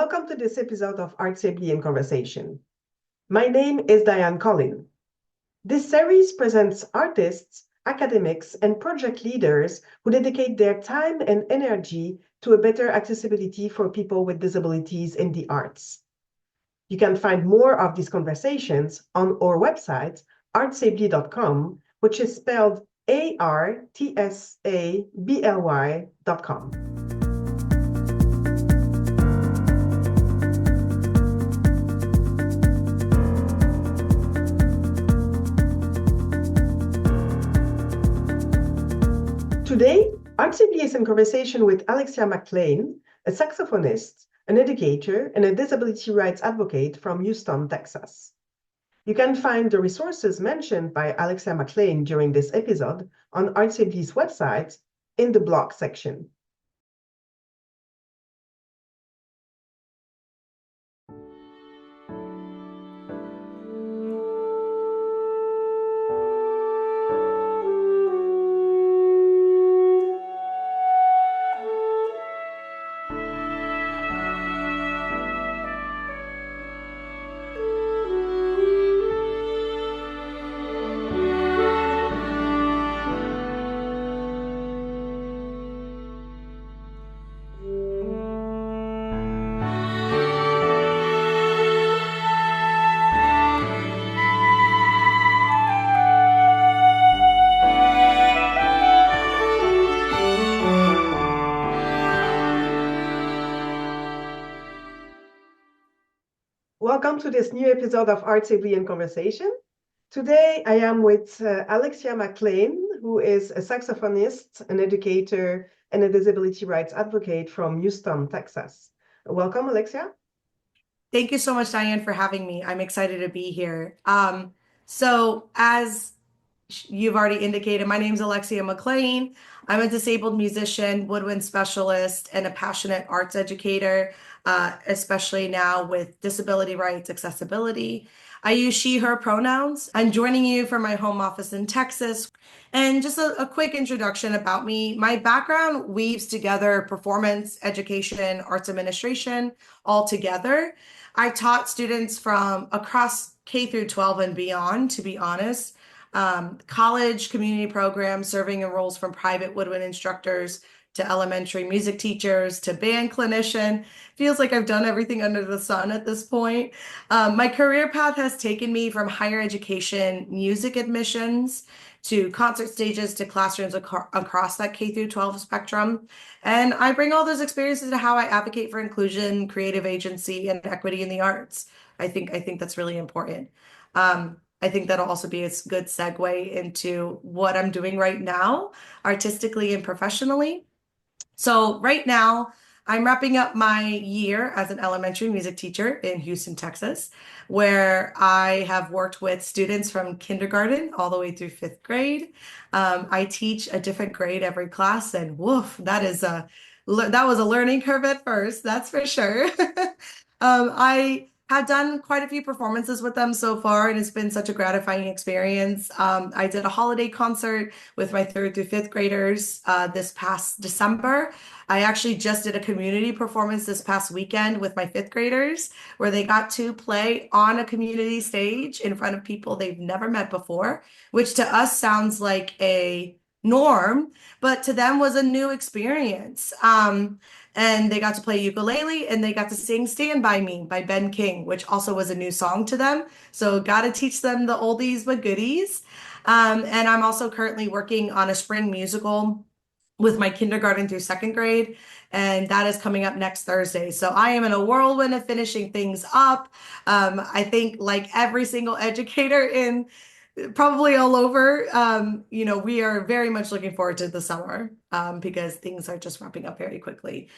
Welcome to this episode of ArtsAbly in Conversation. My name is Diane Collin. This series presents artists, academics, and project leaders who dedicate their time and energy to a better accessibility for people with disabilities in the arts. You can find more of these conversations on our website, artsably.com, which is spelled ArtsAbly.com. Today, ArtsAbly is in conversation with Alexia McLean, a saxophonist, an educator, and a disability rights advocate from Houston, Texas. You can find the resources mentioned by Alexia McLean during this episode on ArtsAbly's website in the blog section. Welcome to this new episode of ArtsAbly in Conversation. Today, I am with Alexia McLean, who is a saxophonist, an educator, and a disability rights advocate from Houston, Texas. Welcome, Alexia. Thank you so much, Diane, for having me. I'm excited to be here. So as you've already indicated, my name is Alexia McLean. I'm a disabled musician, woodwind specialist, and a passionate arts educator, especially now with disability rights, accessibility. I use she, her pronouns. I'm joining you from my home office in Texas. And just a quick introduction about me. My background weaves together performance, education, arts administration all together. I taught students from across K through 12 and beyond, to be honest. College, community programs, serving in roles from private woodwind instructors to elementary music teachers to band clinician. Feels like I've done everything under the sun at this point. My career path has taken me from higher education music admissions to concert stages to classrooms across that K through 12 spectrum. And I bring all those experiences to how I advocate for inclusion, creative agency, and equity in the arts. I think that's really important. I think that'll also be a good segue into what I'm doing right now, artistically and professionally. So right now, I'm wrapping up my year as an elementary music teacher in Houston, Texas, where I have worked with students from kindergarten all the way through fifth grade. I teach a different grade every class, and woof, that was a learning curve at first, that's for sure. I have done quite a few performances with them so far, and it's been such a gratifying experience. I did a holiday concert with my third through fifth graders this past December. I actually just did a community performance this past weekend with my fifth graders, where they got to play on a community stage in front of people they've never met before, which to us sounds like a norm, but to them was a new experience. And they got to play ukulele and they got to sing Stand By Me by Ben King, which also was a new song to them. So got to teach them the oldies but goodies. And I'm also currently working on a spring musical with my kindergarten through second grade, and that is coming up next Thursday. So I am in a whirlwind of finishing things up. I think like every single educator in probably all over, we are very much looking forward to the summer because things are just wrapping up very quickly.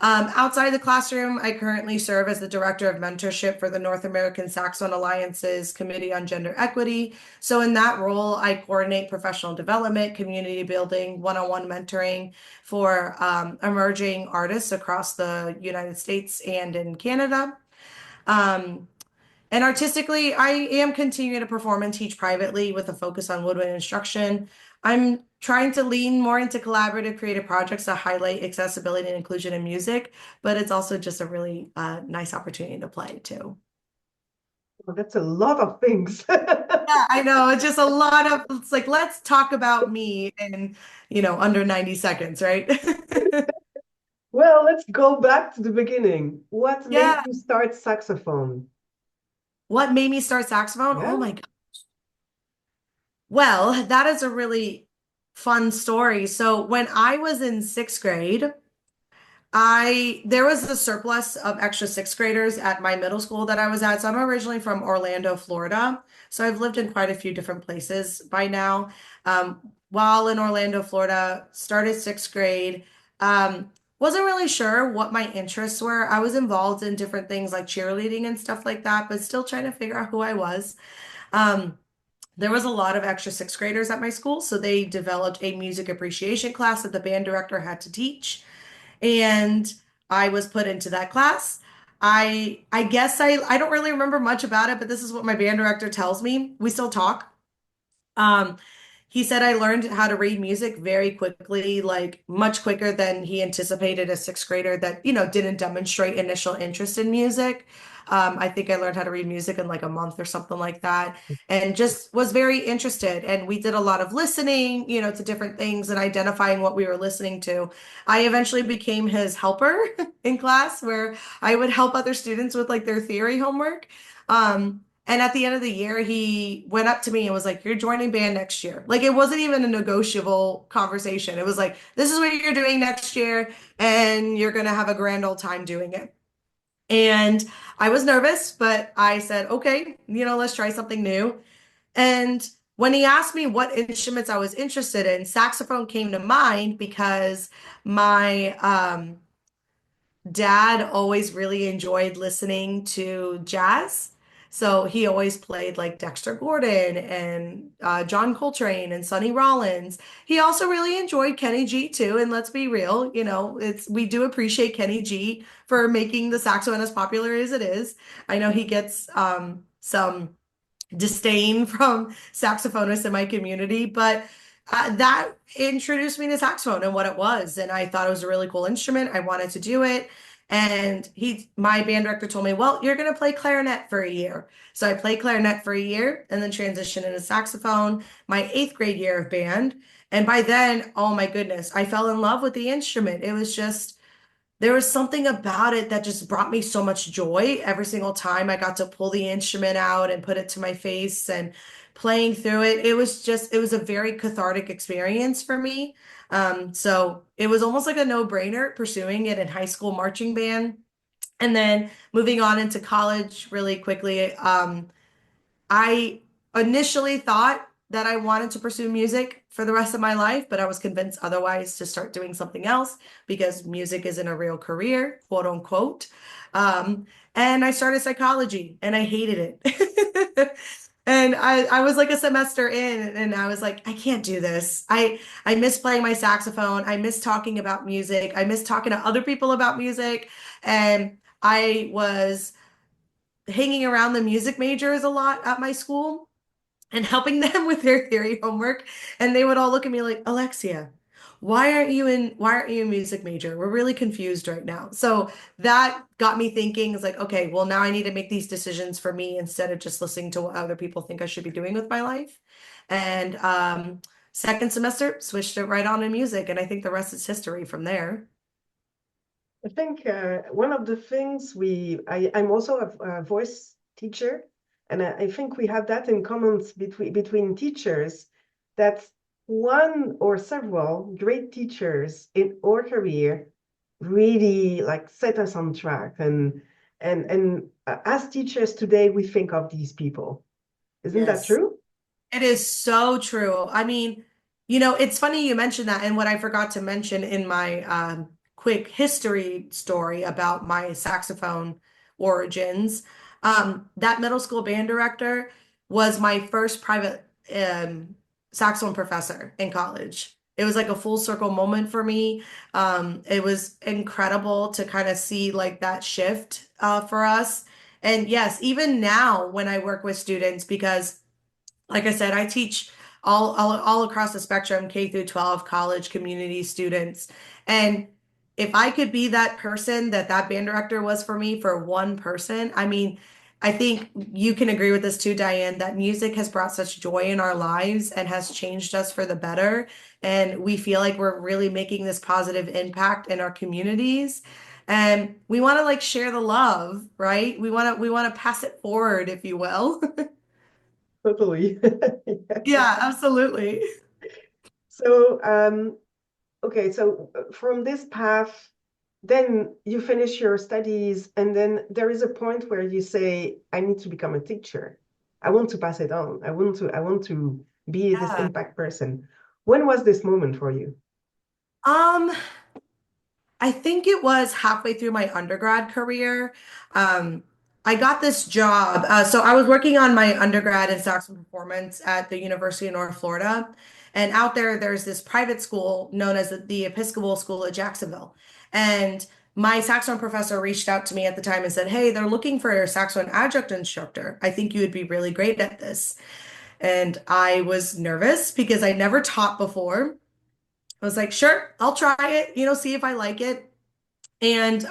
Outside the classroom, I currently serve as the Director of Mentorship for the North American Saxophone Alliance's Committee on Gender Equity. So in that role, I coordinate professional development, community building, one-on-one mentoring for emerging artists across the United States and in Canada. And artistically, I am continuing to perform and teach privately with a focus on woodwind instruction. I'm trying to lean more into collaborative creative projects to highlight accessibility and inclusion in music, but it's also just a really nice opportunity to play too. Well, that's a lot of things. Yeah, I know. It's just a lot of, it's like, let's talk about me in, under 90 seconds, right? Well, let's go back to the beginning. What made Yeah. you start saxophone? What made me start saxophone? Oh Yeah. my God. Well, that is a really fun story. So when I was in sixth grade, there was a surplus of extra sixth graders at my middle school that I was at. So I'm originally from Orlando, Florida. So I've lived in quite a few different places by now. While in Orlando, Florida, started sixth grade. Wasn't really sure what my interests were. I was involved in different things like cheerleading and stuff like that, but still trying to figure out who I was. Um, there was a lot of extra sixth graders at my school, so they developed a music appreciation class that the band director had to teach, and I was put into that class. I guess I don't really remember much about it, but this is what my band director tells me. We still talk. Um, he said I learned how to read music very quickly, like much quicker than he anticipated a sixth grader that, didn't demonstrate initial interest in music. I think I learned how to read music in like a month or something like that, and just was very interested. And we did a lot of listening, to different things and identifying what we were listening to. I eventually became his helper in class where I would help other students with like their theory homework. And at the end of the year, he went up to me and was like, "You're joining band next year." Like it wasn't even a negotiable conversation. It was like, "This is what you're doing next year, and you're gonna have a grand old time doing it." And I was nervous, but I said, "Okay, let's try something new." And when he asked me what instruments I was interested in, saxophone came to mind because my dad always really enjoyed listening to jazz. So he always played like Dexter Gordon and John Coltrane and Sonny Rollins. He also really enjoyed Kenny G too. And let's be real, we do appreciate Kenny G for making the saxophone as popular as it is. I know he gets some disdain from saxophonists in my community, but that introduced me to saxophone and what it was. And I thought it was a really cool instrument. I wanted to do it. And my band director told me, well, you're going to play clarinet for a year. So I played clarinet for a year and then transitioned into saxophone my eighth grade year of band. And by then, oh my goodness, I fell in love with the instrument. It was just, there was something about it that just brought me so much joy every single time I got to pull the instrument out and put it to my face and playing through it. It was a very cathartic experience for me. So it was almost like a no-brainer pursuing it in high school marching band. And then moving on into college really quickly. I initially thought that I wanted to pursue music for the rest of my life, but I was convinced otherwise to start doing something else because music isn't a real career, quote unquote. And I started psychology and I hated it. And I was like a semester in and I was like, I can't do this. I miss playing my saxophone. I miss talking about music. I miss talking to other people about music. And I was hanging around the music majors a lot at my school and helping them with their theory homework. And they would all look at me like, Alexia, why aren't you a music major? We're really confused right now. So that got me thinking, it's like, okay, well, now I need to make these decisions for me instead of just listening to what other people think I should be doing with my life. And second semester, switched it right on to music. And I think the rest is history from there. I think one of the things I'm also a voice teacher, and I think we have that in common between teachers, that one or several great teachers in our career really like set us on track. And as teachers today, we think of these people. Isn't that Yes. true? It is so true. I mean, it's funny you mentioned that. And what I forgot to mention in my quick history story about my saxophone origins, that middle school band director was my first private saxophone professor in college. It was like a full circle moment for me. It was incredible to kind of see like that shift for us. And yes, even now when I work with students, because like I said, I teach all across the spectrum, K through 12, college, community students. And if I could be that person that that band director was for me for one person, I mean, I think you can agree with this too, Diane, that music has brought such joy in our lives and has changed us for the better. And we feel like we're really making this positive impact in our communities. And we want to like share the love, right? We want to pass it forward, if you will. Totally. Yeah, absolutely. So, okay, so from this path, then you finish your studies, and then there is a point where you say, I need to become a teacher. I want to pass it on. I want to be this Yeah. impact person. When was this moment for you? Um, I think it was halfway through my undergrad career. Um, I got this job. So I was working on my undergrad in saxophone performance at the University of North Florida. And out there, there's this private school known as the Episcopal School of Jacksonville. And my saxophone professor reached out to me at the time and said, hey, they're looking for a saxophone adjunct instructor. I think you would be really great at this. And I was nervous because I never taught before. I was like, sure, I'll try it, see if I like it. And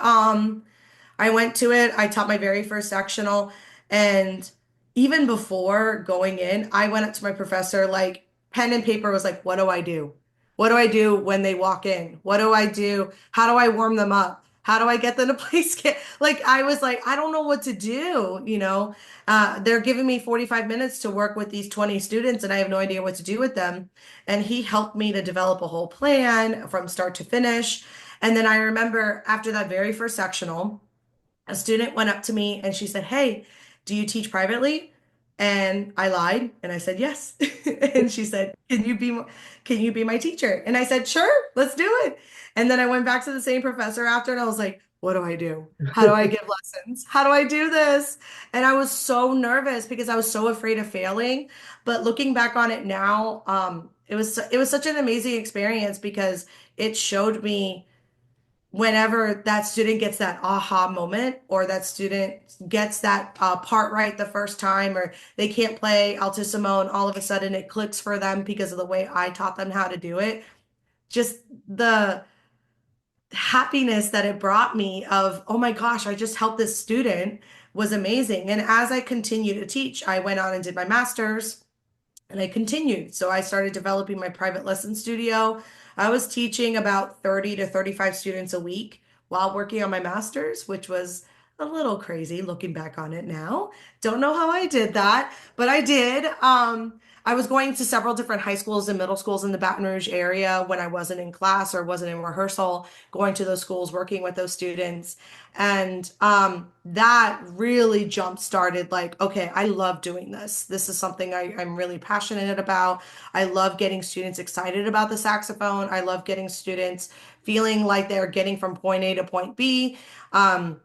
I went to it. I taught my very first sectional. And even before going in, I went up to my professor, like pen and paper was like, what do I do? What do I do when they walk in? What do I do? How do I warm them up? How do I get them to play skit? Like I was like, I don't know what to do. They're giving me 45 minutes to work with these 20 students, and I have no idea what to do with them. And he helped me to develop a whole plan from start to finish. And then I remember after that very first sectional, a student went up to me and she said, hey, do you teach privately? And I lied and I said, yes. And she said, can you be my teacher? And I said, sure, let's do it. And then I went back to the same professor after and I was like, what do I do? How do I give lessons? How do I do this? And I was so nervous because I was so afraid of failing. But looking back on it now, it was such an amazing experience because it showed me whenever that student gets that aha moment or that student gets that part right the first time or they can't play altissimo and all of a sudden it clicks for them because of the way I taught them how to do it, just the happiness that it brought me of, oh my gosh, I just helped this student was amazing. And as I continued to teach, I went on and did my master's. And I continued. So I started developing my private lesson studio. I was teaching about 30 to 35 students a week while working on my master's, which was a little crazy looking back on it now. Don't know how I did that, but I did. I was going to several different high schools and middle schools in the Baton Rouge area when I wasn't in class or wasn't in rehearsal, going to those schools, working with those students. And that really jump started like, okay, I love doing this. This is something I'm really passionate about. I love getting students excited about the saxophone. I love getting students feeling like they're getting from point A to point B. Um,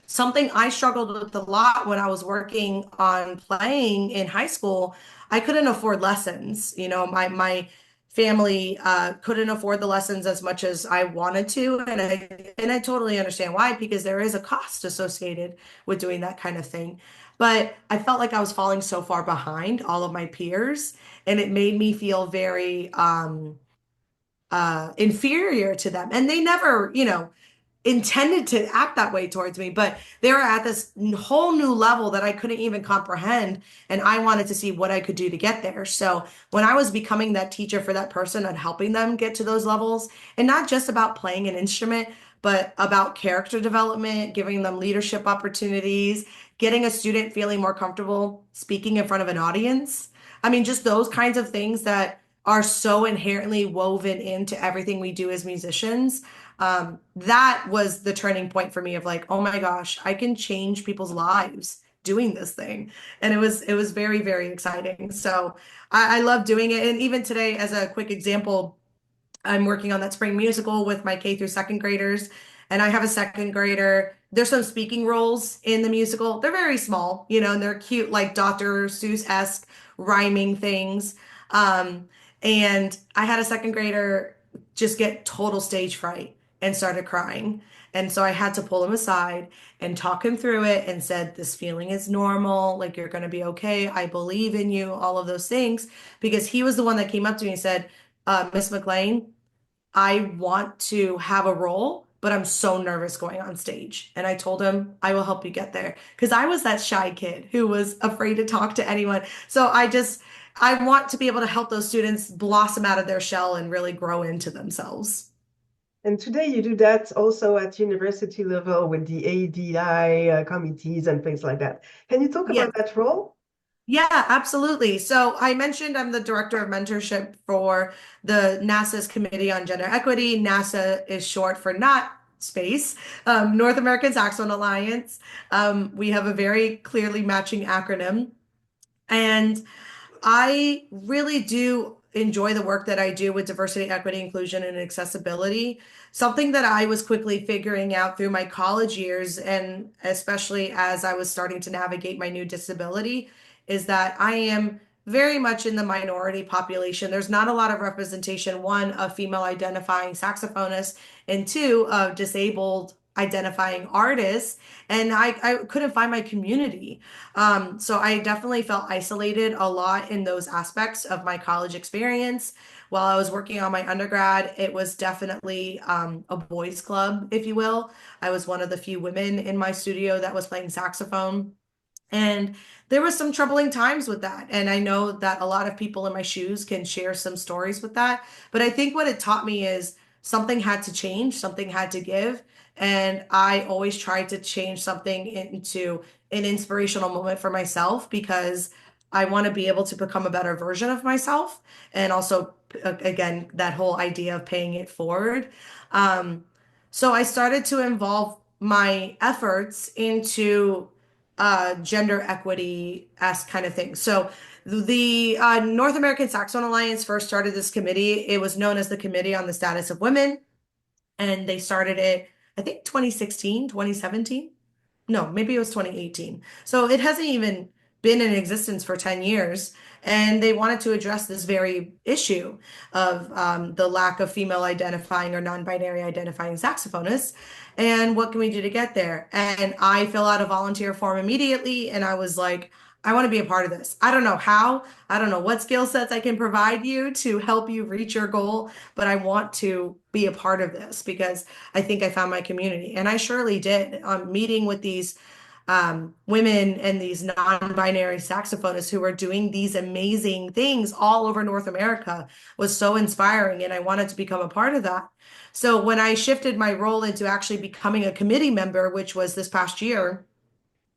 Something I struggled with a lot when I was working on playing in high school, I couldn't afford lessons. My family couldn't afford the lessons as much as I wanted to, and I totally understand why, because there is a cost associated with doing that kind of thing. But I felt like I was falling so far behind all of my peers, and it made me feel very inferior to them. And they never, intended to act that way towards me, but they were at this whole new level that I couldn't even comprehend. And I wanted to see what I could do to get there. So when I was becoming that teacher for that person and helping them get to those levels, and not just about playing an instrument, but about character development, giving them leadership opportunities, getting a student feeling more comfortable speaking in front of an audience. I mean, just those kinds of things that are so inherently woven into everything we do as musicians. That was the turning point for me of like, oh my gosh, I can change people's lives doing this thing. And it was very, very exciting. So I love doing it. And even today, as a quick example, I'm working on that spring musical with my K through second graders, and I have a second grader. There's some speaking roles in the musical. They're very small, and they're cute, like Dr. Seuss-esque rhyming things. Um, and I had a second grader just get total stage fright and started crying. And so I had to pull him aside and talk him through it and said, this feeling is normal. Like, you're going to be okay. I believe in you, all of those things. Because he was the one that came up to me and said, Miss McLean, I want to have a role, but I'm so nervous going on stage. And I told him, I will help you get there. Because I was that shy kid who was afraid to talk to anyone. So I want to be able to help those students blossom out of their shell and really grow into themselves. And today you do that also at university level with the ADI committees and things like that. Can you talk Yeah. about that role? Yeah, absolutely. So I mentioned I'm the director of mentorship for the NASA's Committee on Gender Equity. NASA is short for not space, North American Saxophone Alliance. We have a very clearly matching acronym. And I really do enjoy the work that I do with diversity, equity, inclusion, and accessibility. Something that I was quickly figuring out through my college years, and especially as I was starting to navigate my new disability, is that I am very much in the minority population. There's not a lot of representation, one, of female identifying saxophonists, and two, of disabled identifying artists. And I couldn't find my community. So I definitely felt isolated a lot in those aspects of my college experience. While I was working on my undergrad, it was definitely a boys' club, if you will. I was one of the few women in my studio that was playing saxophone. And there was some troubling times with that. And I know that a lot of people in my shoes can share some stories with that. But I think what it taught me is something had to change, something had to give. And I always tried to change something into an inspirational moment for myself because I want to be able to become a better version of myself. And also, again, that whole idea of paying it forward. Um, so I started to involve my efforts into gender equity as kind of thing. So the North American Saxophone Alliance first started this committee. It was known as the Committee on the Status of Women, and they started it, I think 2016, 2017. No, maybe it was 2018. So it hasn't even been in existence for 10 years. And they wanted to address this very issue of the lack of female identifying or non-binary identifying saxophonists. And what can we do to get there? And I fill out a volunteer form immediately. And I was like, I want to be a part of this. I don't know how, I don't know what skill sets I can provide you to help you reach your goal, but I want to be a part of this because I think I found my community. And I surely did. Meeting with these women and these non-binary saxophonists who are doing these amazing things all over North America was so inspiring, and I wanted to become a part of that. So when I shifted my role into actually becoming a committee member, which was this past year,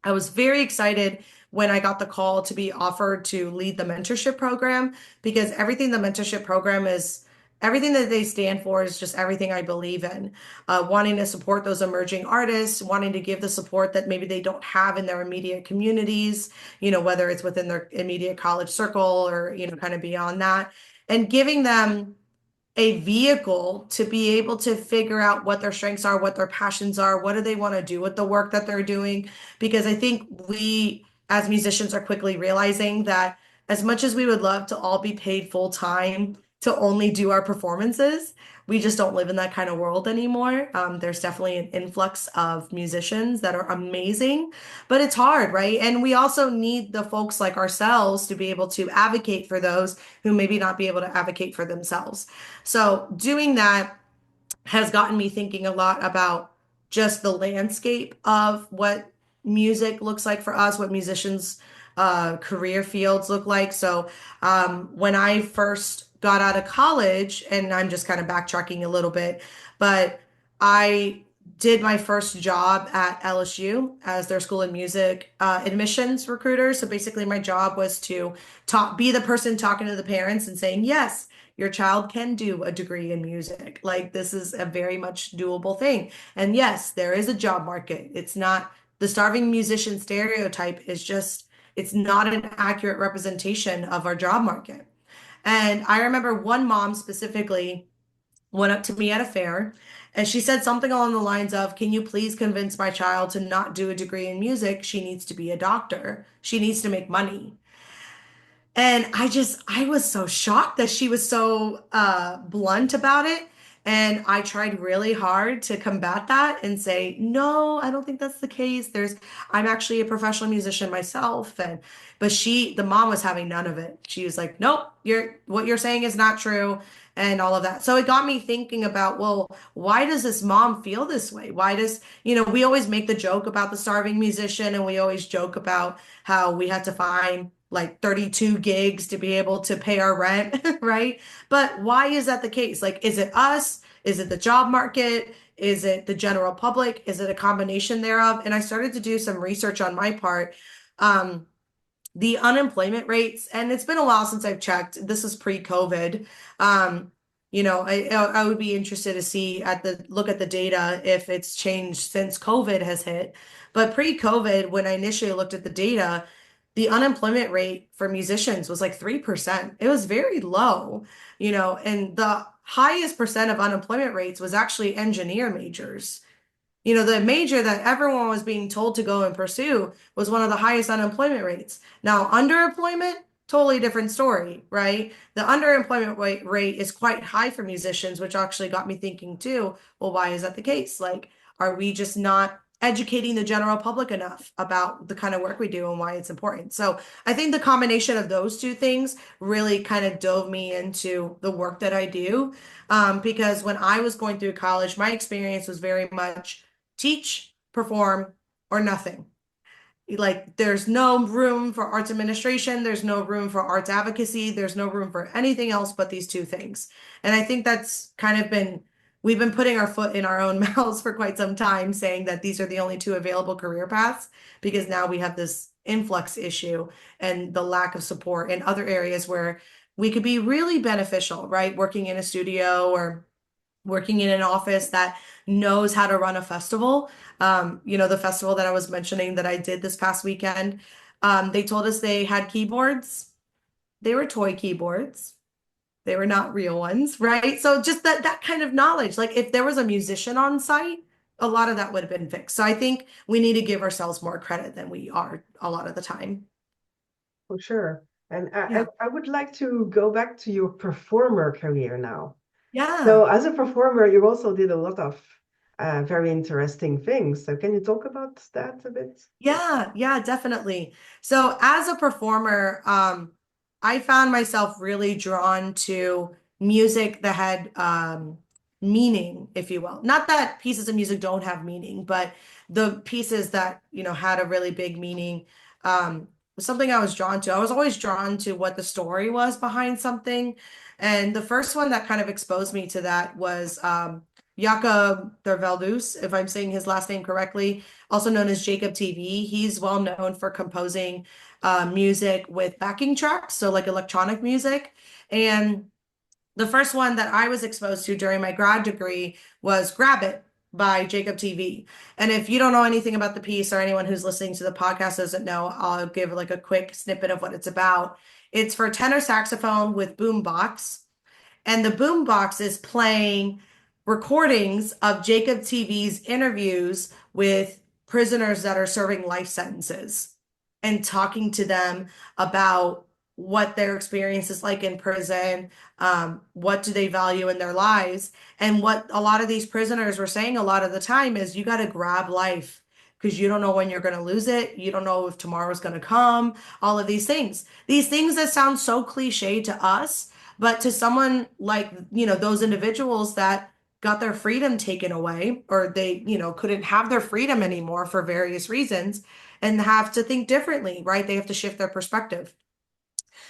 I was very excited when I got the call to be offered to lead the mentorship program because everything the mentorship program is, everything that they stand for is just everything I believe in. Wanting to support those emerging artists, wanting to give the support that maybe they don't have in their immediate communities, whether it's within their immediate college circle or, kind of beyond that, and giving them a vehicle to be able to figure out what their strengths are, what their passions are, what do they want to do with the work that they're doing. Because I think we as musicians are quickly realizing that as much as we would love to all be paid full time to only do our performances, we just don't live in that kind of world anymore. There's definitely an influx of musicians that are amazing, but it's hard, right? And we also need the folks like ourselves to be able to advocate for those who maybe not be able to advocate for themselves. So doing that has gotten me thinking a lot about just the landscape of what music looks like for us, what musicians' career fields look like. So when I first got out of college, and I'm just kind of backtracking a little bit, but I did my first job at LSU as their school of music admissions recruiter. So basically, my job was to be the person talking to the parents and saying, yes, your child can do a degree in music. Like, this is a very much doable thing. And yes, there is a job market. It's not the starving musician stereotype is just, it's not an accurate representation of our job market. And I remember one mom specifically went up to me at a fair and she said something along the lines of, can you please convince my child to not do a degree in music? She needs to be a doctor. She needs to make money. And I was so shocked that she was so blunt about it. And I tried really hard to combat that and say, no, I don't think that's the case. I'm actually a professional musician myself. But the mom was having none of it. She was like, nope, what you're saying is not true and all of that. So it got me thinking about, well, why does this mom feel this way? We always make the joke about the starving musician, and we always joke about how we had to find like 32 gigs to be able to pay our rent, right? But why is that the case? Like, is it us? Is it the job market? Is it the general public? Is it a combination thereof? And I started to do some research on my part. The unemployment rates, and it's been a while since I've checked. This is pre-COVID. I would be interested to look at the data if it's changed since COVID has hit. But pre-COVID, when I initially looked at the data, the unemployment rate for musicians was like 3%. It was very low, and the highest percent of unemployment rates was actually engineer majors. The major that everyone was being told to go and pursue was one of the highest unemployment rates. Now, underemployment, totally different story, right? The underemployment rate is quite high for musicians, which actually got me thinking too, well, why is that the case? Like, are we just not educating the general public enough about the kind of work we do and why it's important? So I think the combination of those two things really kind of dove me into the work that I do. Because when I was going through college, my experience was very much teach, perform, or nothing. Like, there's no room for arts administration, there's no room for arts advocacy, there's no room for anything else but these two things. And I think that's kind of we've been putting our foot in our own mouths for quite some time, saying that these are the only two available career paths, because now we have this influx issue and the lack of support in other areas where we could be really beneficial, right? Working in a studio or working in an office that knows how to run a festival. The festival that I was mentioning that I did this past weekend, they told us they had keyboards. They were toy keyboards. They were not real ones, right? So just that kind of knowledge, like if there was a musician on site, a lot of that would have been fixed. So I think we need to give ourselves more credit than we are a lot of the time. For sure. And I, Yeah. I would like to go back to your performer career now. Yeah. So as a performer, you also did a lot of very interesting things. So can you talk about that a bit? Yeah, definitely. So as a performer, I found myself really drawn to music that had meaning, if you will. Not that pieces of music don't have meaning, but the pieces that, had a really big meaning was something I was drawn to. I was always drawn to what the story was behind something. And the first one that kind of exposed me to that was Jacob Derveldus, if I'm saying his last name correctly, also known as Jacob TV. He's well known for composing music with backing tracks, so like electronic music. And the first one that I was exposed to during my grad degree was Grab It by Jacob TV. And if you don't know anything about the piece, or anyone who's listening to the podcast doesn't know, I'll give like a quick snippet of what it's about. It's for tenor saxophone with boombox, and the boombox is playing recordings of Jacob TV's interviews with prisoners that are serving life sentences and talking to them about what their experience is like in prison, what do they value in their lives. And what a lot of these prisoners were saying a lot of the time is you got to grab life because you don't know when you're going to lose it. You don't know if tomorrow's going to come, all of these things. These things that sound so cliche to us, but to someone like, those individuals that got their freedom taken away, or they, couldn't have their freedom anymore for various reasons and have to think differently, right? They have to shift their perspective.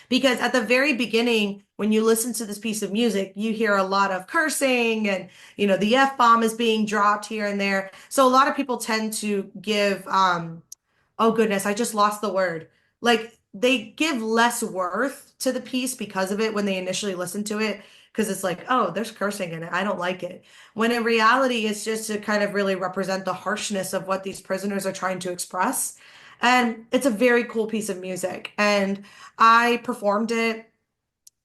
Because at the very beginning, when you listen to this piece of music, you hear a lot of cursing and, the F-bomb is being dropped here and there. So a lot of people tend to give, oh goodness, I just lost the word. Like, they give less worth to the piece because of it when they initially listen to it, because it's like, oh, there's cursing in it. I don't like it. When in reality, it's just to kind of really represent the harshness of what these prisoners are trying to express. And it's a very cool piece of music. And I performed it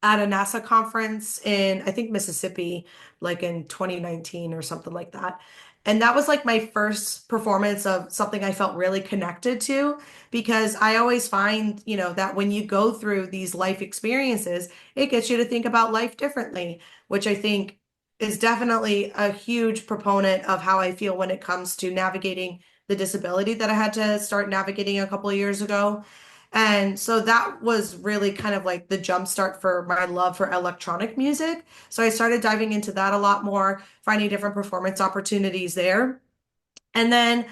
at a NASA conference in, I think, Mississippi, like in 2019 or something like that. And that was like my first performance of something I felt really connected to, because I always find, that when you go through these life experiences, it gets you to think about life differently, which I think is definitely a huge proponent of how I feel when it comes to navigating the disability that I had to start navigating a couple of years ago. And so that was really kind of like the jumpstart for my love for electronic music. So I started diving into that a lot more, finding different performance opportunities there. And then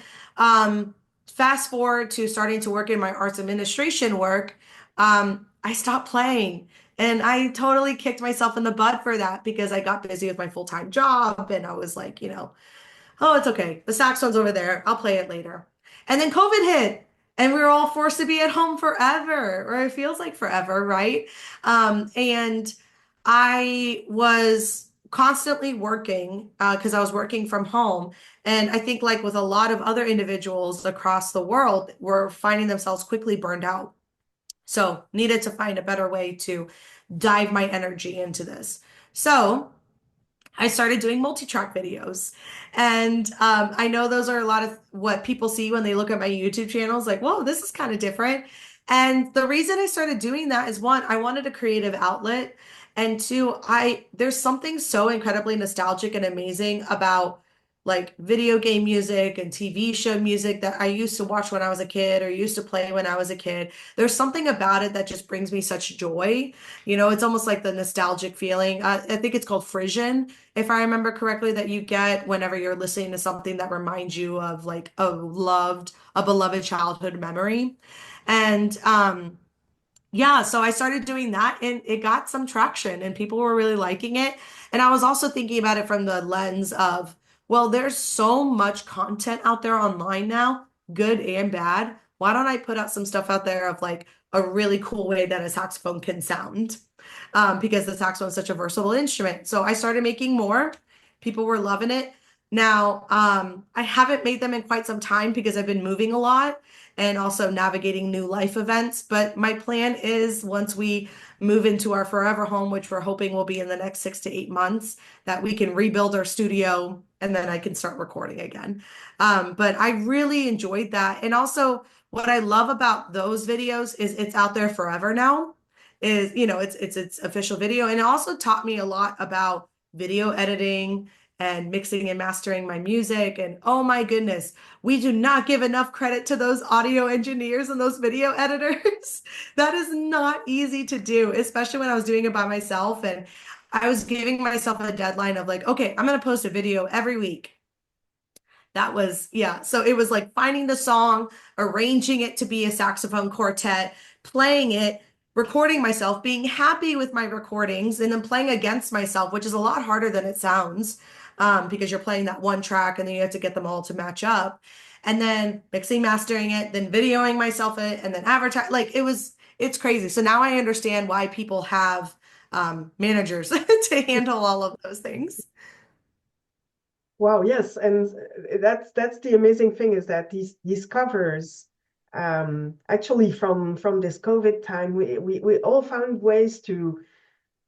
fast forward to starting to work in my arts administration work, I stopped playing. And I totally kicked myself in the butt for that because I got busy with my full-time job and I was like, oh, it's okay. The saxophone's over there. I'll play it later. And then COVID hit, and we were all forced to be at home forever, or it feels like forever, right? And I was constantly working because I was working from home. And I think, like with a lot of other individuals across the world, were finding themselves quickly burned out. So, needed to find a better way to dive my energy into this. So, I started doing multi-track videos. And I know those are a lot of what people see when they look at my YouTube channels, like, whoa, this is kind of different. And the reason I started doing that is one, I wanted a creative outlet. And two, there's something so incredibly nostalgic and amazing about like video game music and TV show music that I used to watch when I was a kid or used to play when I was a kid. There's something about it that just brings me such joy. It's almost like the nostalgic feeling. I think it's called frisson, if I remember correctly, that you get whenever you're listening to something that reminds you of like a beloved childhood memory. And yeah, so I started doing that and it got some traction and people were really liking it. And I was also thinking about it from the lens of, well, there's so much content out there online now, good and bad. Why don't I put out some stuff out there of like a really cool way that a saxophone can sound? Because the saxophone is such a versatile instrument. So I started making more. People were loving it. Now, I haven't made them in quite some time because I've been moving a lot and also navigating new life events. But my plan is once we move into our forever home, which we're hoping will be in the next 6 to 8 months, that we can rebuild our studio and then I can start recording again. But I really enjoyed that. And also, what I love about those videos is it's out there forever now. It's official video, and it also taught me a lot about video editing and mixing and mastering my music. And oh my goodness, we do not give enough credit to those audio engineers and those video editors. That is not easy to do, especially when I was doing it by myself. And I was giving myself a deadline of like, okay, I'm going to post a video every week. That was, yeah. So it was like finding the song, arranging it to be a saxophone quartet, playing it, recording myself, being happy with my recordings, and then playing against myself, which is a lot harder than it sounds, because you're playing that one track and then you have to get them all to match up. And then mixing, mastering it, then videoing myself it, and then advertise. Like it's crazy. So now I understand why people have managers to handle all of those things. Wow, yes, and that's the amazing thing is that these covers, actually from this COVID time, we all found ways to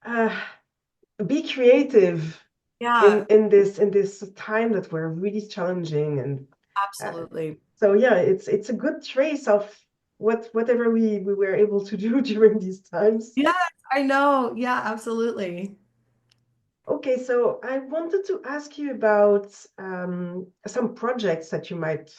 uh, be creative Yeah, in this time that were really challenging, and uh, absolutely. so yeah, it's a good trace of whatever we were able to do during these times. Yes, I know. Yeah, absolutely. Okay, so I wanted to ask you about some projects that you might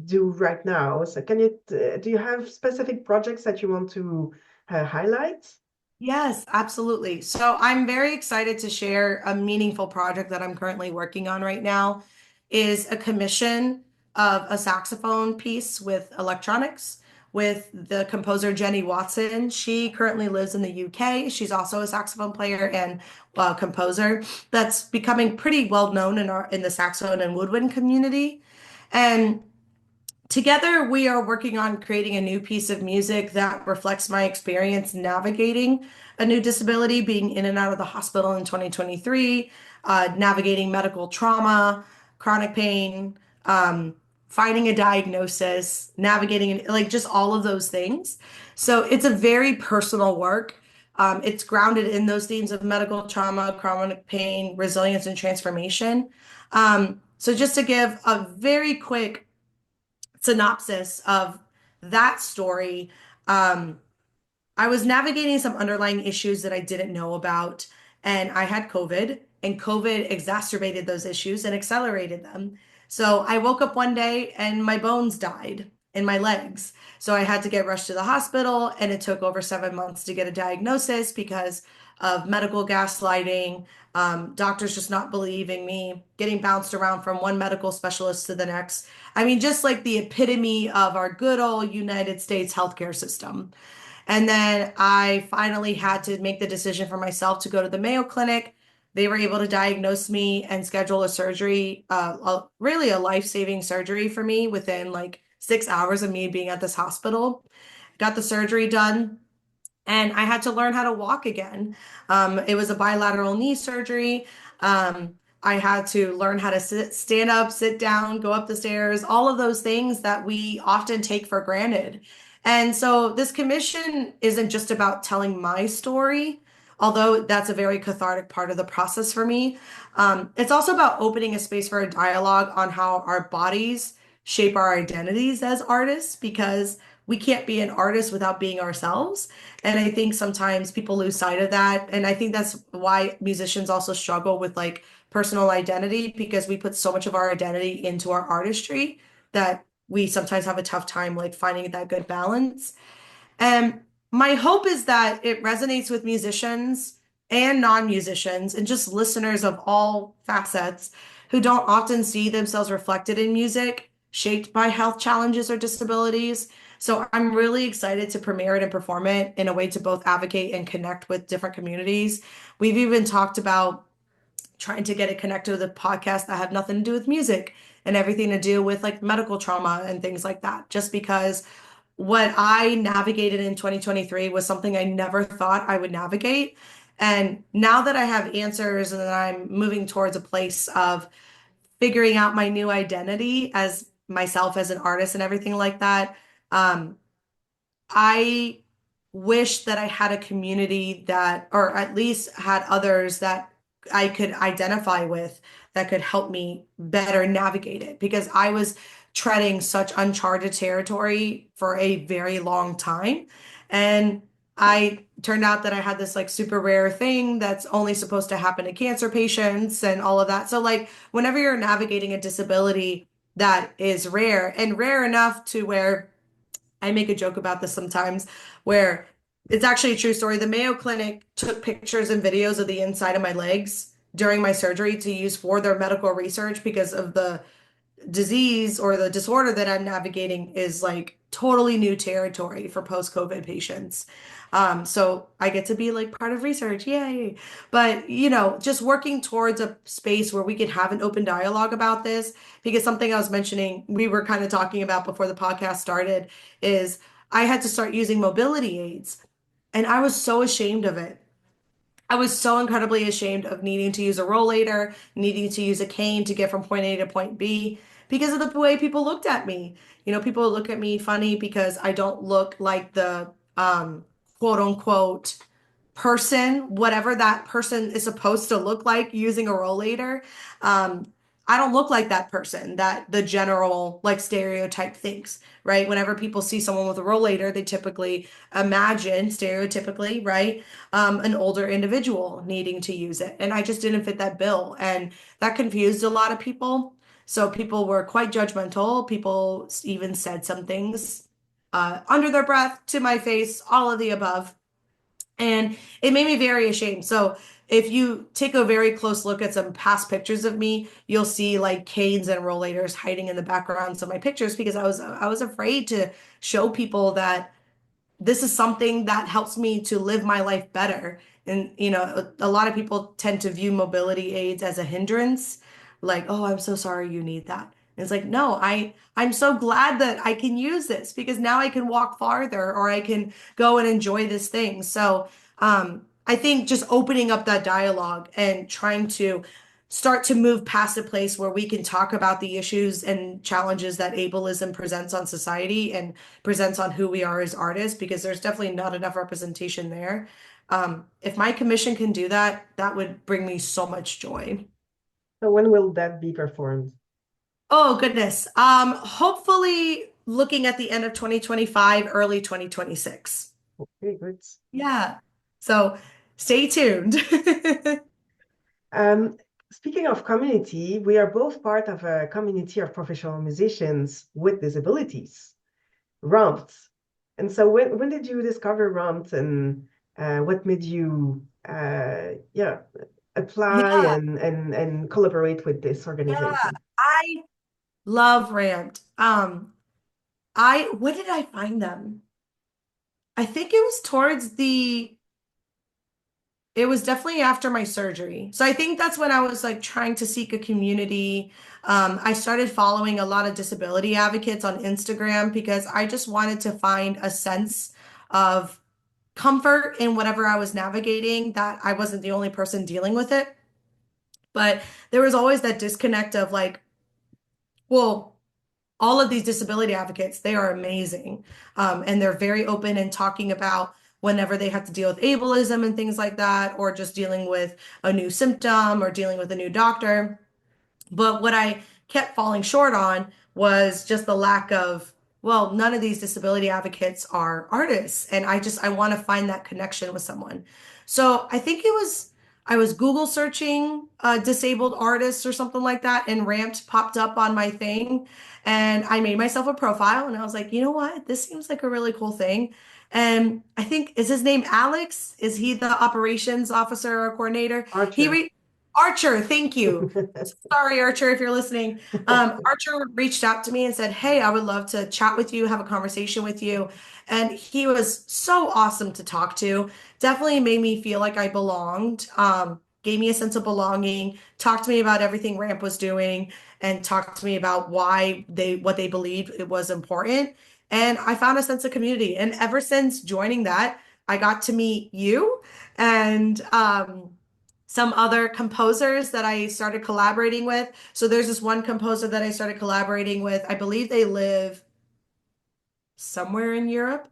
do right now. So do you have specific projects that you want to highlight? Yes, absolutely. So I'm very excited to share a meaningful project that I'm currently working on right now is a commission of a saxophone piece with electronics with the composer Jenny Watson. She currently lives in the UK. She's also a saxophone player and composer that's becoming pretty well known in the saxophone and woodwind community. And together, we are working on creating a new piece of music that reflects my experience navigating a new disability, being in and out of the hospital in 2023, navigating medical trauma, chronic pain, finding a diagnosis, navigating like just all of those things. So it's a very personal work. It's grounded in those themes of medical trauma, chronic pain, resilience, and transformation. So just to give a very quick synopsis of that story, um, I was navigating some underlying issues that I didn't know about, and I had COVID, and COVID exacerbated those issues and accelerated them. So I woke up one day and my bones died in my legs. So I had to get rushed to the hospital, and it took over 7 months to get a diagnosis because of medical gaslighting, doctors just not believing me, getting bounced around from one medical specialist to the next. I mean, just like the epitome of our good old United States healthcare system. And then I finally had to make the decision for myself to go to the Mayo Clinic. They were able to diagnose me and schedule a surgery, really a life-saving surgery for me within like 6 hours of me being at this hospital. Got the surgery done, and I had to learn how to walk again. It was a bilateral knee surgery. I had to learn how to stand up, sit down, go up the stairs, all of those things that we often take for granted. And so this commission isn't just about telling my story, although that's a very cathartic part of the process for me. It's also about opening a space for a dialogue on how our bodies shape our identities as artists, because we can't be an artist without being ourselves. And I think sometimes people lose sight of that. And I think that's why musicians also struggle with like personal identity, because we put so much of our identity into our artistry that we sometimes have a tough time like finding that good balance. And my hope is that it resonates with musicians and non-musicians and just listeners of all facets who don't often see themselves reflected in music shaped by health challenges or disabilities. So I'm really excited to premiere it and perform it in a way to both advocate and connect with different communities. We've even talked about trying to get it connected with a podcast that have nothing to do with music and everything to do with like medical trauma and things like that, just because what I navigated in 2023 was something I never thought I would navigate. And now that I have answers and that I'm moving towards a place of figuring out my new identity as myself as an artist and everything like that, um, I wish that I had a community that, or at least had others that I could identify with that could help me better navigate it, because I was treading such uncharted territory for a very long time. And I turned out that I had this like super rare thing that's only supposed to happen to cancer patients and all of that. So like whenever you're navigating a disability that is rare and rare enough to where I make a joke about this sometimes, where it's actually a true story. The Mayo Clinic took pictures and videos of the inside of my legs during my surgery to use for their medical research, because of the disease or the disorder that I'm navigating is like totally new territory for post-COVID patients. So I get to be like part of research, yay. But just working towards a space where we can have an open dialogue about this, because something I was mentioning, we were kind of talking about before the podcast started, is I had to start using mobility aids, and I was so ashamed of it. I was so incredibly ashamed of needing to use a rollator, needing to use a cane to get from point A to point B because of the way people looked at me. People look at me funny because I don't look like the quote unquote person, whatever that person is supposed to look like using a rollator. Um, I don't look like that person that the general like stereotype thinks, right? Whenever people see someone with a rollator, they typically imagine stereotypically, right? An older individual needing to use it. And I just didn't fit that bill. And that confused a lot of people. So people were quite judgmental. People even said some things under their breath to my face, all of the above. And it made me very ashamed. So if you take a very close look at some past pictures of me, you'll see like canes and rollators hiding in the backgrounds of my pictures, because I was afraid to show people that this is something that helps me to live my life better. And, a lot of people tend to view mobility aids as a hindrance, like, oh, I'm so sorry you need that. And it's like, no, I'm so glad that I can use this, because now I can walk farther, or I can go and enjoy this thing. So, I think just opening up that dialogue and trying to start to move past a place where we can talk about the issues and challenges that ableism presents on society and presents on who we are as artists, because there's definitely not enough representation there. If my commission can do that, that would bring me so much joy. So when will that be performed? Oh, goodness. Hopefully looking at the end of 2025, early 2026. Okay, good. Yeah. So stay tuned. Speaking of community, we are both part of a community of professional musicians with disabilities, RAMPs. And so when did you discover RAMPs and what made you yeah, apply Yeah, and collaborate with this yeah. organization? I love Ramped. When did I find them? I think it was it was definitely after my surgery. So I think that's when I was like trying to seek a community. I started following a lot of disability advocates on Instagram because I just wanted to find a sense of comfort in whatever I was navigating, that I wasn't the only person dealing with it. But there was always that disconnect of like, well, all of these disability advocates, they are amazing. And they're very open in talking about whenever they have to deal with ableism and things like that, or just dealing with a new symptom or dealing with a new doctor. But what I kept falling short on was just the lack of, well, none of these disability advocates are artists. And I want to find that connection with someone. So I think I was Google searching disabled artists or something like that, and Ramped popped up on my thing. And I made myself a profile and I was like, you know what? This seems like a really cool thing. And I think, is his name Alex? Is he the operations officer or coordinator? He Archer. re Archer, thank you. Sorry, Archer, if you're listening. Archer reached out to me and said, hey, I would love to chat with you, have a conversation with you. And he was so awesome to talk to. Definitely made me feel like I belonged, gave me a sense of belonging, talked to me about everything Ramp was doing, and talked to me about what they believed it was important. And I found a sense of community. And ever since joining that, I got to meet you and some other composers that I started collaborating with. So there's this one composer that I started collaborating with. I believe they live somewhere in Europe,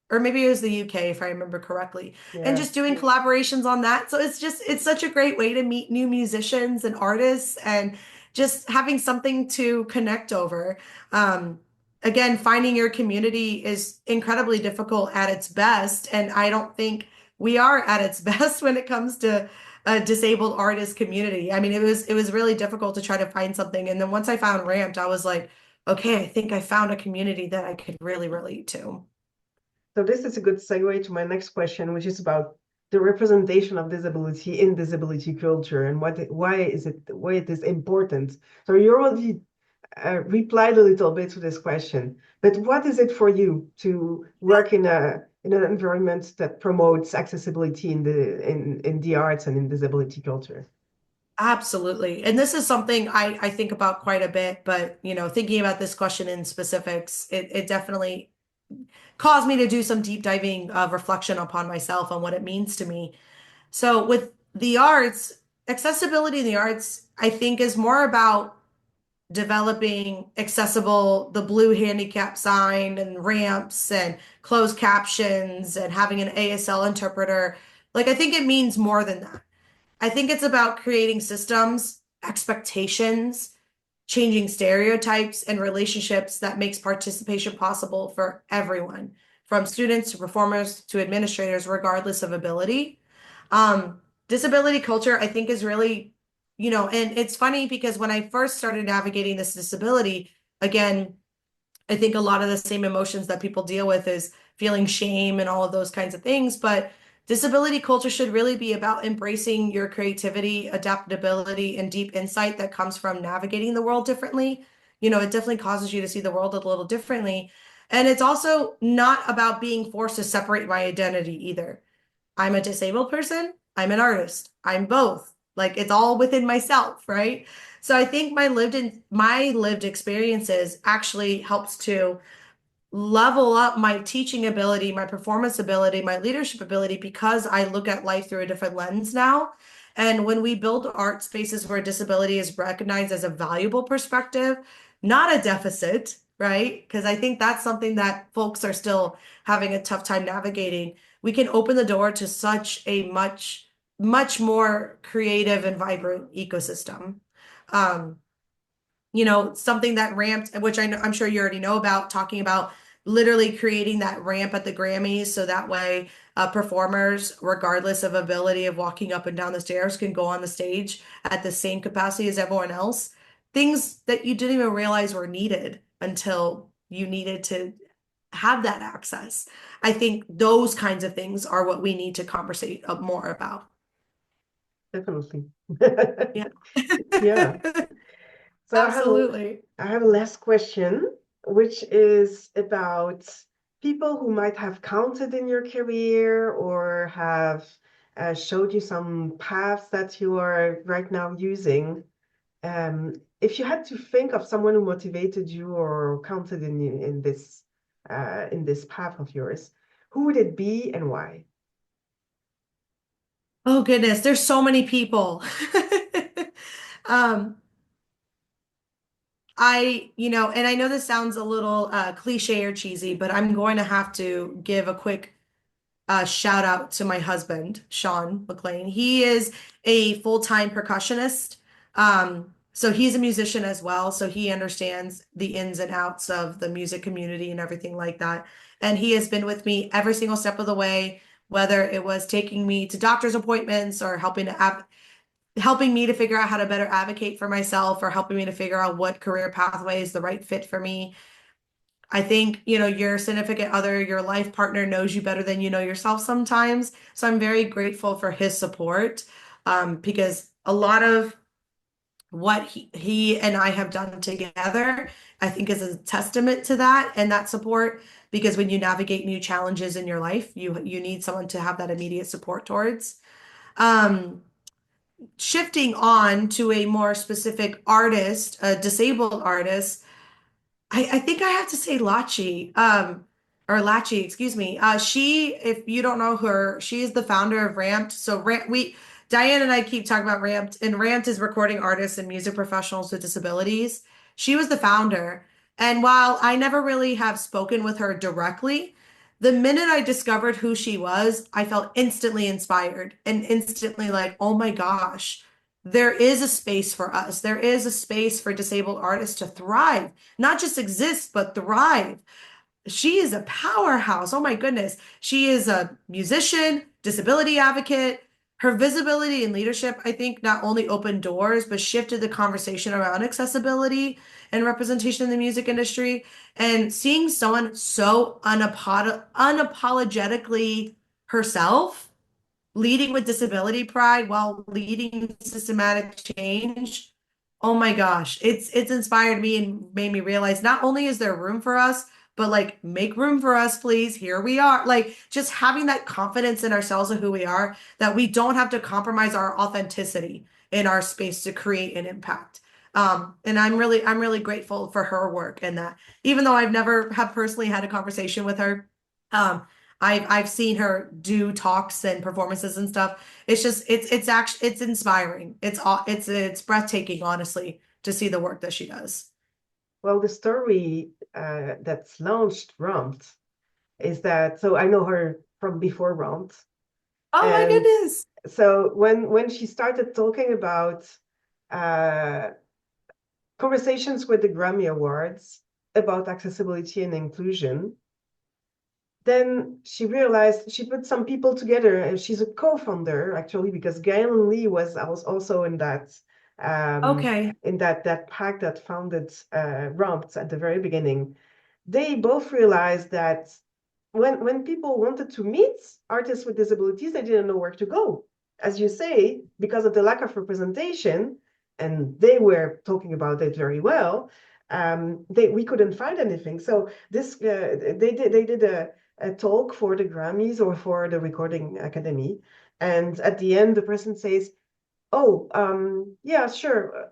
or maybe it was the UK if I remember correctly, and Yeah. just doing collaborations on that. So it's such a great way to meet new musicians and artists and just having something to connect over. Um, Again, finding your community is incredibly difficult at its best, and I don't think we are at its best when it comes to a disabled artist community. I mean, it was really difficult to try to find something, and then once I found Ramped, I was like, okay, I think I found a community that I could really relate to. So this is a good segue to my next question, which is about the representation of disability in disability culture and why it is important. So you already replied a little bit to this question, but what is it for you to work in an environment that promotes accessibility in the arts and in disability culture? Absolutely. And this is something I think about quite a bit, but thinking about this question in specifics, it definitely caused me to do some deep diving of reflection upon myself on what it means to me. So with the arts, accessibility in the arts, I think is more about developing accessible, the blue handicap sign and ramps and closed captions and having an ASL interpreter. Like I think it means more than that. I think it's about creating systems, expectations, changing stereotypes and relationships that makes participation possible for everyone, from students to performers to administrators, regardless of ability. Disability culture, I think, is really, and it's funny because when I first started navigating this disability, again, I think a lot of the same emotions that people deal with is feeling shame and all of those kinds of things. But disability culture should really be about embracing your creativity, adaptability, and deep insight that comes from navigating the world differently. It definitely causes you to see the world a little differently. And it's also not about being forced to separate my identity either. I'm a disabled person, I'm an artist, I'm both. Like it's all within myself, right? So I think my lived experiences actually helps to level up my teaching ability, my performance ability, my leadership ability because I look at life through a different lens now. And when we build art spaces where disability is recognized as a valuable perspective, not a deficit, right? Because I think that's something that folks are still having a tough time navigating. We can open the door to such a much more creative and vibrant ecosystem. Something that ramped, which I'm sure you already know about, talking about literally creating that ramp at the Grammys so that way performers, regardless of ability of walking up and down the stairs, can go on the stage at the same capacity as everyone else. Things that you didn't even realize were needed until you needed to have that access. I think those kinds of things are what we need to conversate more about. Definitely. Yeah. Yeah. So Absolutely. I have a last question, which is about people who might have counted in your career or have showed you some paths that you are right now using. If you had to think of someone who motivated you or counted in you in this path of yours, who would it be and why? Oh goodness, there's so many people. Um, and I know this sounds a little cliche or cheesy, but I'm going to have to give a quick shout out to my husband, Sean McLean. He is a full-time percussionist. So he's a musician as well. So he understands the ins and outs of the music community and everything like that. And he has been with me every single step of the way, whether it was taking me to doctor's appointments or helping me to figure out how to better advocate for myself or helping me to figure out what career pathway is the right fit for me. I think, your significant other, your life partner knows you better than you know yourself sometimes. So I'm very grateful for his support, because a lot of what he and I have done together, I think is a testament to that and that support. Because when you navigate new challenges in your life, you need someone to have that immediate support towards. Um, Shifting on to a more specific artist, a disabled artist, I think I have to say or Lachi, excuse me. If you don't know her, she is the founder of Ramped. So Diane and I keep talking about Ramped, and Ramped is recording artists and music professionals with disabilities. She was the founder. And while I never really have spoken with her directly, the minute I discovered who she was, I felt instantly inspired and instantly like, oh my gosh, there is a space for us. There is a space for disabled artists to thrive, not just exist, but thrive. She is a powerhouse. Oh my goodness. She is a musician, disability advocate. Her visibility and leadership, I think, not only opened doors, but shifted the conversation around accessibility and representation in the music industry. And seeing someone so unapologetically herself, leading with disability pride while leading systematic change. Oh my gosh, it's inspired me and made me realize not only is there room for us, but like make room for us, please. Here we are. Like just having that confidence in ourselves and who we are, that we don't have to compromise our authenticity in our space to create an impact. And I'm really grateful for her work and that, even though I've never have personally had a conversation with her, um, I've seen her do talks and performances and stuff. It's actually it's inspiring. It's breathtaking, honestly, to see the work that she does. Well, the story that's launched Ramped is that, so I know her from before Ramped. Oh my And goodness. so when she started talking about uh, conversations with the Grammy Awards about accessibility and inclusion, then she realized she put some people together, and she's a co-founder actually, because Gail Lee was also Okay. in that pack that founded Ramped at the very beginning. They both realized that when people wanted to meet artists with disabilities, they didn't know where to go. As you say, because of the lack of representation, and they were talking about it very well, we couldn't find anything. So they did a talk for the Grammys or for the Recording Academy, and at the end, the person says, "Oh, yeah, sure.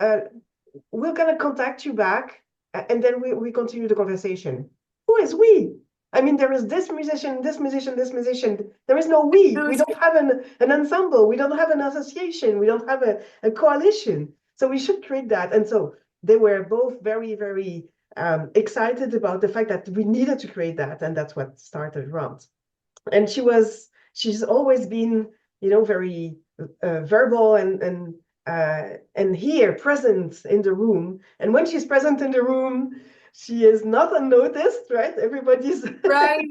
We're gonna contact you back, and then we continue the conversation." Who is we? I mean, there is this musician, this musician, this musician. There is no we. We Who's don't have an ensemble. We don't have an association. We don't have a coalition. So we should create that. And so they were both very, very excited about the fact that we needed to create that. And that's what started Runt. And she's always been, very verbal and here present in the room. And when she's present in the room, She is not unnoticed, right? Everybody's Right.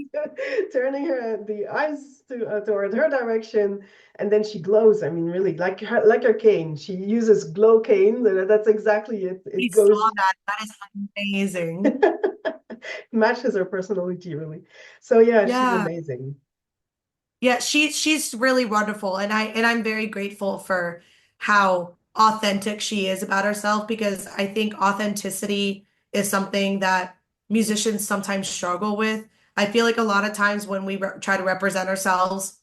turning the eyes toward her direction, and then she glows. I mean, really, like her cane. She uses glow cane. That's exactly it. We It saw goes that. That is amazing. matches her personality really. So yeah, she's Yeah. amazing. Yeah, she's really wonderful, and I'm very grateful for how authentic she is about herself, because I think authenticity is something that musicians sometimes struggle with. I feel like a lot of times when we try to represent ourselves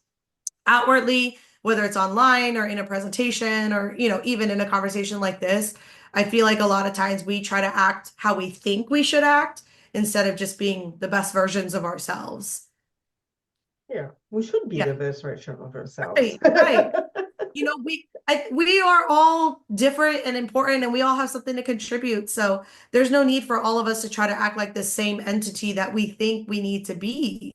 outwardly, whether it's online or in a presentation or, even in a conversation like this, I feel like a lot of times we try to act how we think we should act instead of just being the best versions of ourselves. Yeah, we should be Yeah, the best version of ourselves. right, right. We are all different and important, and we all have something to contribute. So there's no need for all of us to try to act like the same entity that we think we need to be.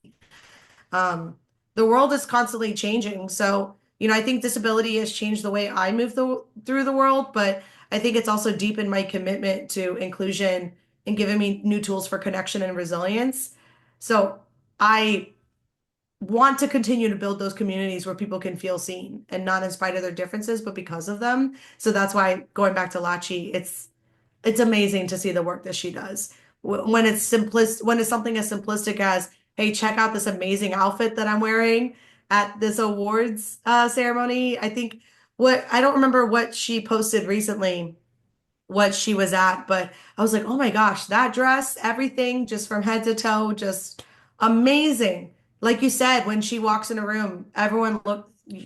Um, the world is constantly changing. So, I think disability has changed the way I move through the world, but I think it's also deepened my commitment to inclusion and given me new tools for connection and resilience. So I want to continue to build those communities where people can feel seen, and not in spite of their differences, but because of them. So that's why, going back to Lachi, it's amazing to see the work that she does. When it's something as simplistic as, hey, check out this amazing outfit that I'm wearing at this awards ceremony. I don't remember what she posted recently, what she was at, but I was like, oh my gosh, that dress, everything just from head to toe, just amazing. Like you said, when she walks in a room,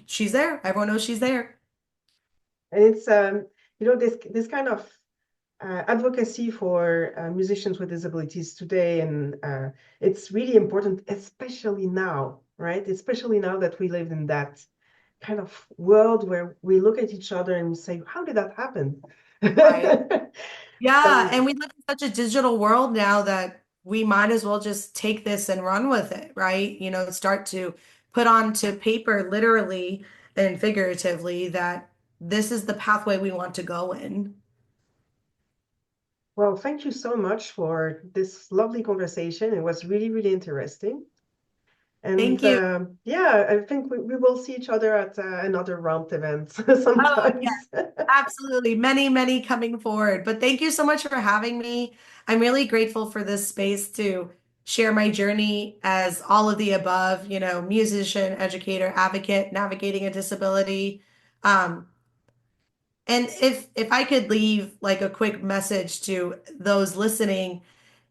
she's there. Everyone knows she's there. And it's this kind of advocacy for musicians with disabilities today, and it's really important, especially now, right? Especially now that we live in that kind of world where we look at each other and say, "How did that happen?" Right. Yeah, So, and we live in such a digital world now that we might as well just take this and run with it, right? Start to put onto paper, literally and figuratively, that this is the pathway we want to go in. well, thank you so much for this lovely conversation. It was really, really interesting. And Thank you. yeah, I think we will see each other at another round event Oh, yes, sometimes. absolutely. Many, many coming forward. But thank you so much for having me. I'm really grateful for this space to share my journey as all of the above, musician, educator, advocate, navigating a disability. Um, and if I could leave like a quick message to those listening,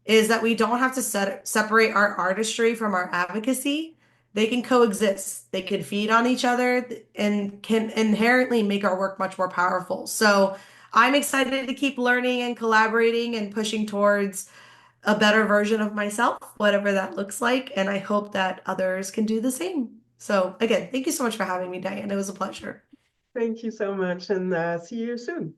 is that we don't have to separate our artistry from our advocacy. They can coexist. They can feed on each other and can inherently make our work much more powerful. So I'm excited to keep learning and collaborating and pushing towards a better version of myself, whatever that looks like. And I hope that others can do the same. So again, thank you so much for having me, Diane. It was a pleasure. Thank you so much, and see you soon.